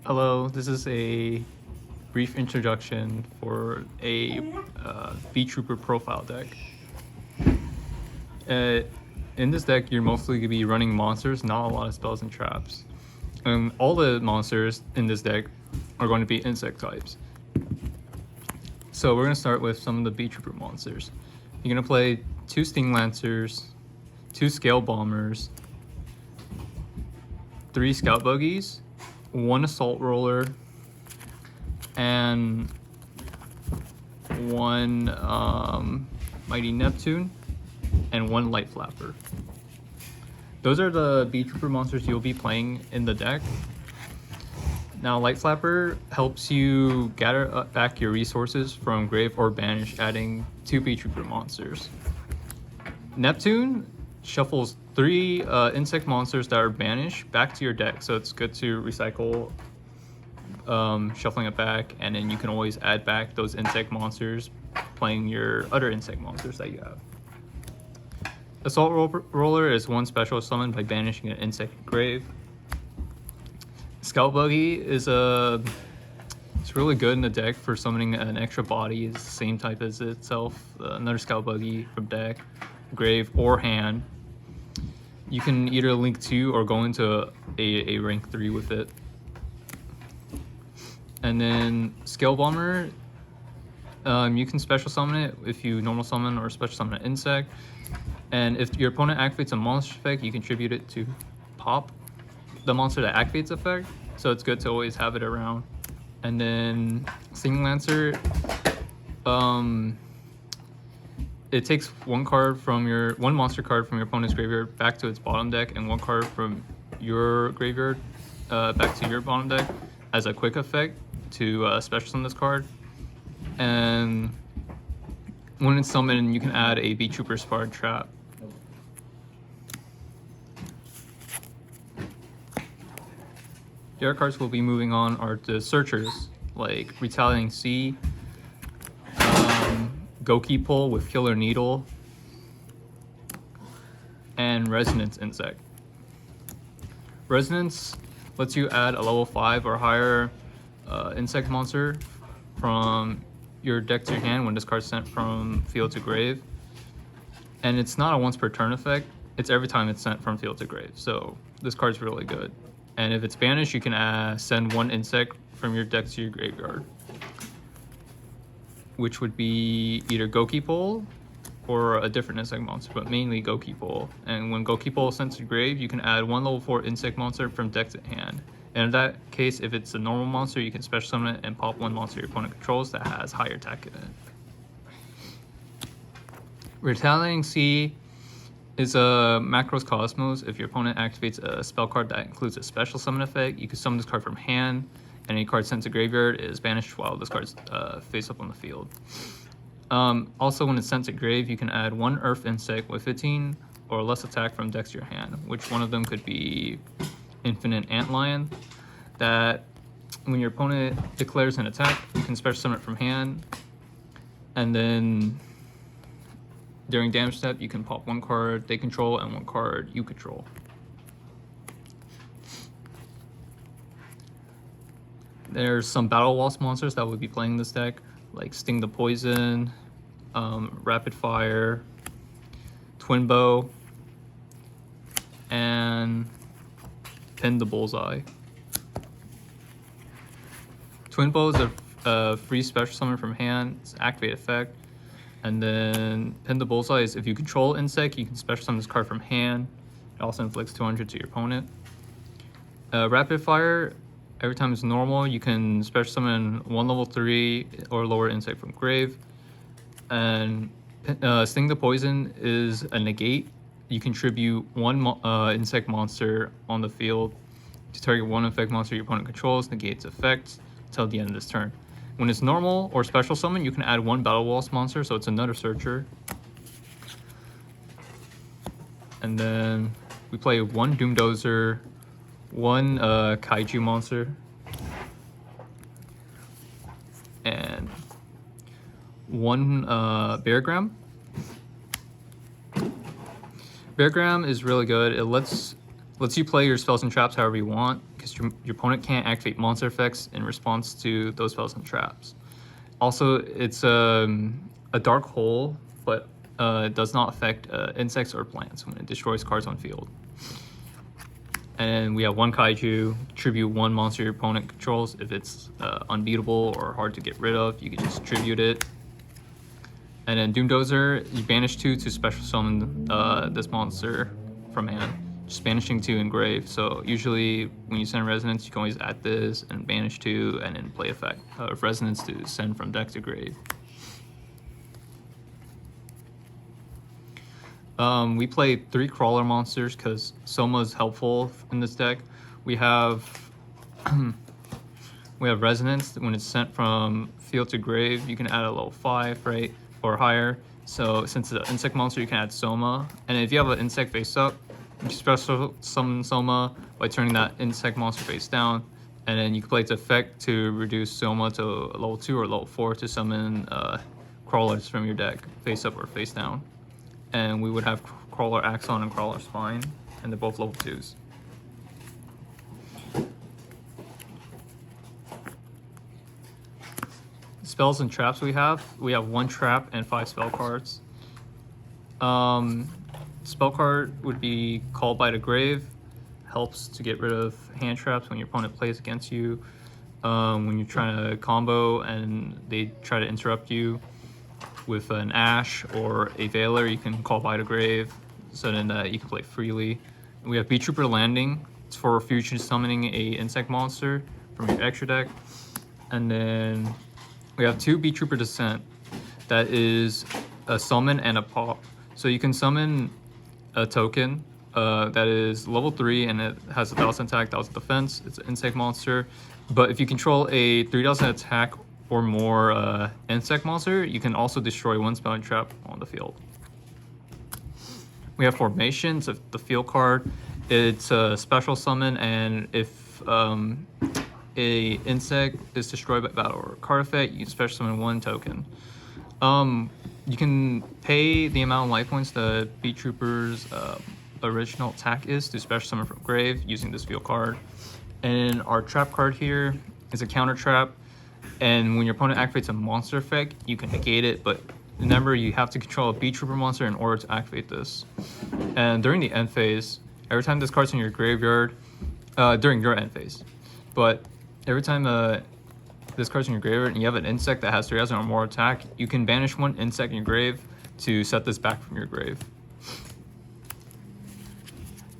Hello, this is a brief introduction for a Beetrooper profile deck. In this deck, you're mostly going to be running monsters, not a lot of spells and traps. And all the monsters in this deck are going to be insect types. So we're going to start with some of the Beetrooper monsters. You're going to play 2 Sting Lancers, 2 Scale Bombers, 3 Scout Buggies, 1 Assault Roller, and 1 Mighty Neptune, and 1 Light Flapper. Those are the Beetrooper monsters you'll be playing in the deck. Now, Light Flapper helps you gather back your resources from Grave or Banish, adding 2 Beetrooper monsters. Neptune shuffles 3 insect monsters that are banished back to your deck, so it's good to recycle, shuffling it back, and then you can always add back those insect monsters playing your other insect monsters that you have. Assault Roller is 1 special summon by banishing an insect grave. Scout Buggy is it's really good in the deck for summoning an extra body. It's the same type as itself. Another Scout Buggy from deck, grave, or hand. You can either link 2 or go into a rank 3 with it. And then Scale Bomber, you can special summon it if you normal summon or special summon an insect. And if your opponent activates a monster effect, you contribute it to pop the monster that activates effect. So it's good to always have it around. And then Sting Lancer, it takes 1 monster card from your opponent's graveyard back to its bottom deck, and 1 card from your graveyard back to your bottom deck as a quick effect to special summon this card. And when it's summoned, you can add a Beetrooper Sparred Trap. The other cards we'll be moving on are the Searchers, like Retaliating Sea, Goki Pull with Killer Needle, and Resonance Insect. Resonance lets you add a level 5 or higher insect monster from your deck to your hand when this card's sent from field to grave. And it's not a once per turn effect, it's every time it's sent from field to grave. So this card's really good. And if it's banished, you can send 1 insect from your deck to your graveyard, which would be either Goki Pull or a different insect monster, but mainly Goki Pull. And when Goki Pull is sent to grave, you can add 1 level 4 insect monster from deck to hand. And in that case, if it's a normal monster, you can special summon it and pop 1 monster your opponent controls that has higher attack in it. Retaliating Sea is a Macros Cosmos. If your opponent activates a spell card that includes a special summon effect, you can summon this card from hand, and any card sent to graveyard is banished while this card's face up on the field. Also, when it's sent to grave, you can add 1 Earth Insect with 15 or less attack from deck to your hand, which one of them could be Infinite Antlion, that when your opponent declares an attack, you can special summon it from hand, and then during damage step, you can pop 1 card they control and 1 card you control. There's some Battle Wasp monsters that would be playing this deck, like Sting the Poison, Rapid Fire, Twin Bow, and Pin the Bullseye. Twin Bow is a free special summon from hand, it's an activate effect. And then Pin the Bullseye is if you control insect, you can special summon this card from hand. It also inflicts 200 to your opponent. Rapid Fire, every time it's normal, you can special summon 1 level 3 or lower insect from grave. And Sting the Poison is a negate. You contribute 1 insect monster on the field to target 1 effect monster your opponent controls, negates effects until the end of this turn. When it's normal or special summon, you can add 1 Battle Waltz monster, so it's another Searcher. And then we play 1 Doomdozer, 1 Kaiju monster, and 1 Beargram. Beargram is really good. It lets Lets you play your spells and traps however you want, because your opponent can't activate monster effects in response to those spells and traps. Also, it's a dark hole, but it does not affect insects or plants when it destroys cards on field. And we have one kaiju, tribute one monster your opponent controls. If it's unbeatable or hard to get rid of, you can just tribute it. And then Doomdozer, you banish 2 to special summon this monster from hand. Just banishing 2 in grave. So usually when you send Resonance, you can always add this and banish 2 and then play effect of Resonance to send from deck to grave. We play 3 crawler monsters because Soma is helpful in this deck. We have Resonance. When it's sent from field to grave, you can add a level 5, right, or higher. So since it's an insect monster, you can add Soma. And if you have an insect face up, you special summon Soma by turning that insect monster face down, and then you can play its effect to reduce Soma to level 2 or level 4 to summon crawlers from your deck, face up or face down. And we would have Crawler Axon and Crawler Spine, and they're both level 2s. Spells and traps we have 1 trap and 5 spell cards. Spell card would be Called by the Grave, helps to get rid of hand traps when your opponent plays against you. When you're trying to combo and they try to interrupt you with an Ash or a Veiler, you can Call by the Grave, so then you can play freely. And we have Beetrooper Landing. It's for future summoning a insect monster from your extra deck. And then we have 2 Beetrooper Descent. That is a summon and a pop. So you can summon a token that is level 3 and it has 1,000 attack, 1,000 defense. It's an insect monster. But if you control a 3,000 attack or more insect monster, you can also destroy 1 spell and trap on the field. We have Formations, the field card. It's a special summon, and if a insect is destroyed by battle or card effect, you can special summon 1 token. You can pay the amount of life points the Beetrooper's original attack is to special summon from grave using this field card. And our trap card here is a counter trap. And when your opponent activates a monster effect, you can negate it, but remember you have to control a Beetrooper monster in order to activate this. And during the end phase, every time this card's in your graveyard, during your end phase, but every time this card's in your graveyard and you have an insect that has 3,000 or more attack, you can banish 1 insect in your grave to set this back from your grave.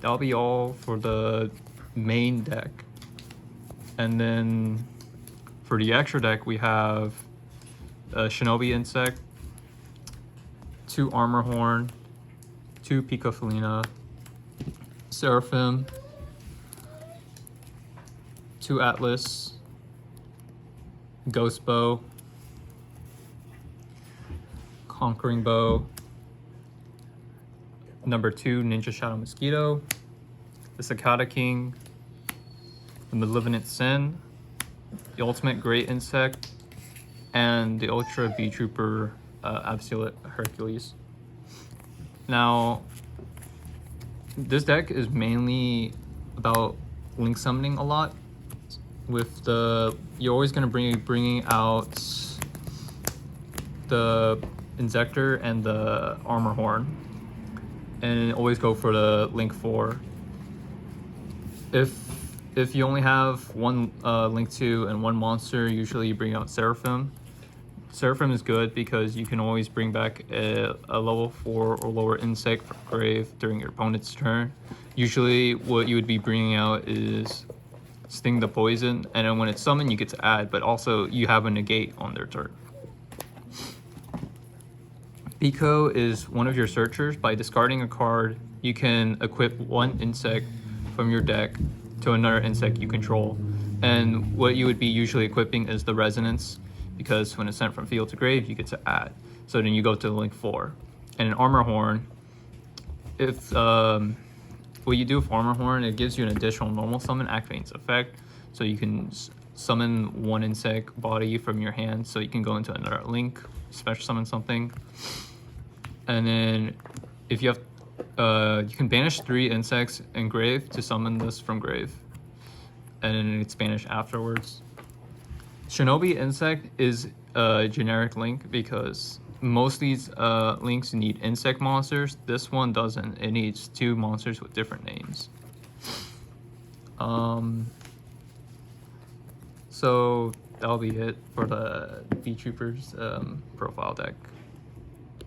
That'll be all for the main deck. And then for the extra deck, we have a Shinobi Insect, 2 Armor Horn, 2 Picofelina, Seraphim, 2 Atlas, Ghost Bow, Conquering Bow, number 2 Ninja Shadow Mosquito, the Cicada King, the Malevolent Sin, the Ultimate Great Insect, and the Ultra Beetrooper Absolute Hercules. Now, this deck is mainly about link summoning a lot. With you're always going to be bringing out the Inzector and the Armor Horn, and always go for the Link 4. If you only have 1 Link 2 and 1 monster, usually you bring out Seraphim. Seraphim is good because you can always bring back a level 4 or lower insect from grave during your opponent's turn. Usually what you would be bringing out is Sting the Poison, and then when it's summoned you get to add, but also you have a negate on their turn. Pico is one of your searchers. By discarding a card, you can equip 1 insect from your deck to another insect you control. And what you would be usually equipping is the Resonance, because when it's sent from field to grave, you get to add. So then you go to the Link 4. And an Armor Horn, if what you do with Armor Horn, it gives you an additional normal summon activating its effect. So you can summon 1 insect body from your hand, so you can go into another Link, special summon something. And then if you have You can banish 3 insects in grave to summon this from grave, and it's banished afterwards. Shinobi insect is a generic link because most of these links need insect monsters. This one doesn't. It needs 2 monsters with different names. So that'll be it for the Beetroopers profile deck.